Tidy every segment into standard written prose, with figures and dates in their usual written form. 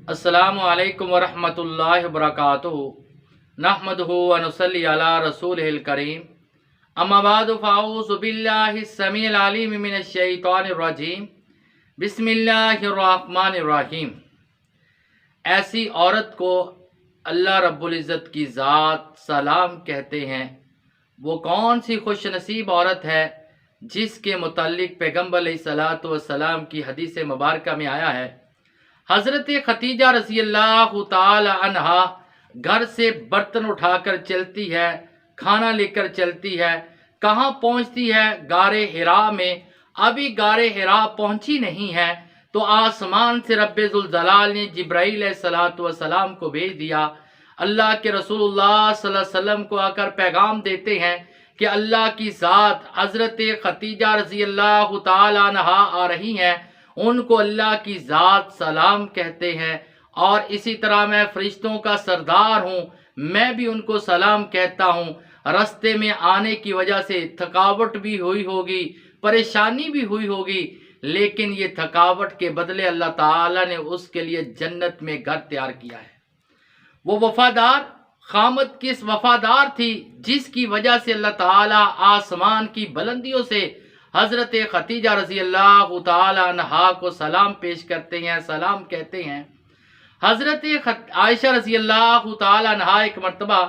अस्सलामु अलैकुम वरहमतुल्लाहि वबरकातुहू नहमदुहु व नुसल्ली अला रसूलिहिल करीम अम्मा बादु फ़अऊज़ु बिल्लाहिस समीइल अलीम मिनश शैतानिर रजीम बिस्मिल्लाहिर रहमानिर रहीम। ऐसी औरत को अल्लाह रब्बुल इज़्ज़त की ज़ात सलाम कहते हैं। वो कौन सी खुश नसीब औरत है जिसके मुताल्लिक पैगम्बर अलैहिस्सलातु वस्सलाम की हदीस मुबारक में आया है, हज़रत खतीजा रज़ी अल्लाह ताला अन्हा घर से बर्तन उठाकर चलती है, खाना लेकर चलती है। कहाँ पहुँचती है? गारे हिरा में। अभी गारे हिरा पहुँची नहीं है तो आसमान से रब्बे ज़ुल जलाल ने जिब्राईल अलैहिस्सलातु वस्सलाम को भेज दिया। अल्लाह के रसूलुल्लाह सल्लल्लाहु अलैहि वसल्लम को आकर पैगाम देते हैं कि अल्लाह की ज़ात हज़रत खतीजा रज़ी अल्लाह ताला अन्हा आ रही हैं, उनको अल्लाह की ज़ात सलाम कहते हैं। और इसी तरह मैं फरिश्तों का सरदार हूँ, मैं भी उनको सलाम कहता हूँ। रास्ते में आने की वजह से थकावट भी हुई होगी, परेशानी भी हुई होगी, लेकिन ये थकावट के बदले अल्लाह ताला ने उसके लिए जन्नत में घर तैयार किया है। वो वफादार खामद किस वफादार थी जिसकी वजह से अल्लाह ताला आसमान की बुलंदियों से हज़रत खतीजा रज़ी अल्लाह ताला अन्हा को सलाम पेश करते हैं, सलाम कहते हैं। हज़रत आयशा रज़ी अल्लाह ताला अन्हा एक मरतबा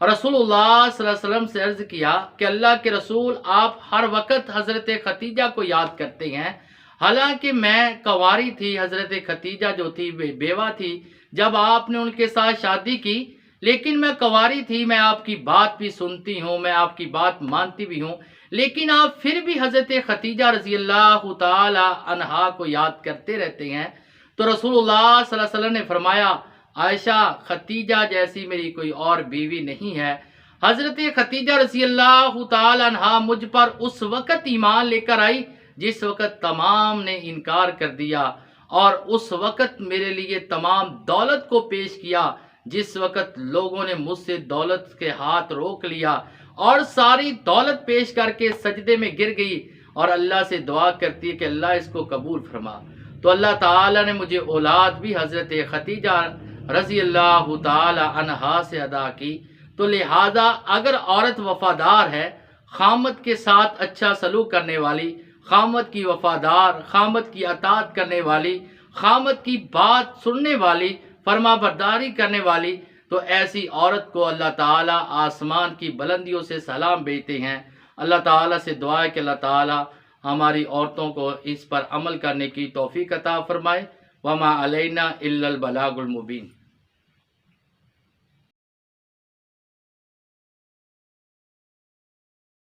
रसूलुल्लाह सल्लल्लाहु अलैहि वसल्लम से अर्ज़ किया कि अल्लाह के रसूल, आप हर वक्त हज़रत खतीजा को याद करते हैं। हालांकि मैं कंवारी थी, हज़रत खतीजा जो थी बेवा थी जब आपने उनके साथ शादी की, लेकिन मैं कंवारी थी, मैं आपकी बात भी सुनती हूँ, मैं आपकी बात मानती भी हूँ, लेकिन आप फिर भी हज़रत खतीजा रज़ी अल्लाह ताला अन्हा को याद करते रहते हैं। तो रसूलुल्लाह सल्लल्लाहु अलैहि वसल्लम ने फरमाया, आयशा, खतीजा जैसी मेरी कोई और बीवी नहीं है। हज़रत खतीजा रज़ी अल्लाह ताला अन्हा मुझ पर उस वक़्त ईमान लेकर आई जिस वक़्त तमाम ने इनकार कर दिया, और उस वक़्त मेरे लिए तमाम दौलत को पेश किया जिस वक़्त लोगों ने मुझसे दौलत के हाथ रोक लिया, और सारी दौलत पेश करके सजदे में गिर गई और अल्लाह से दुआ करती है कि अल्लाह इसको कबूल फरमा। तो अल्लाह ताला ने मुझे औलाद भी हज़रत खतीजा रज़ी अल्लाह ताला अन्हा से अदा की। तो लिहाजा अगर औरत वफादार है, खामद के साथ अच्छा सलूक करने वाली, खामद की वफादार, खामद की अताअत करने वाली, खामद की बात सुनने वाली, फरमाबरदारी करने वाली, तो ऐसी औरत को अल्लाह ताला आसमान की बुलंदियों से सलाम भेजते हैं। अल्लाह ताला से दुआ है कि अल्लाह ताला हमारी औरतों को इस पर अमल करने की तौफीक अता फरमाए। वमा अलैना इल्लल बलागुल मुबीन।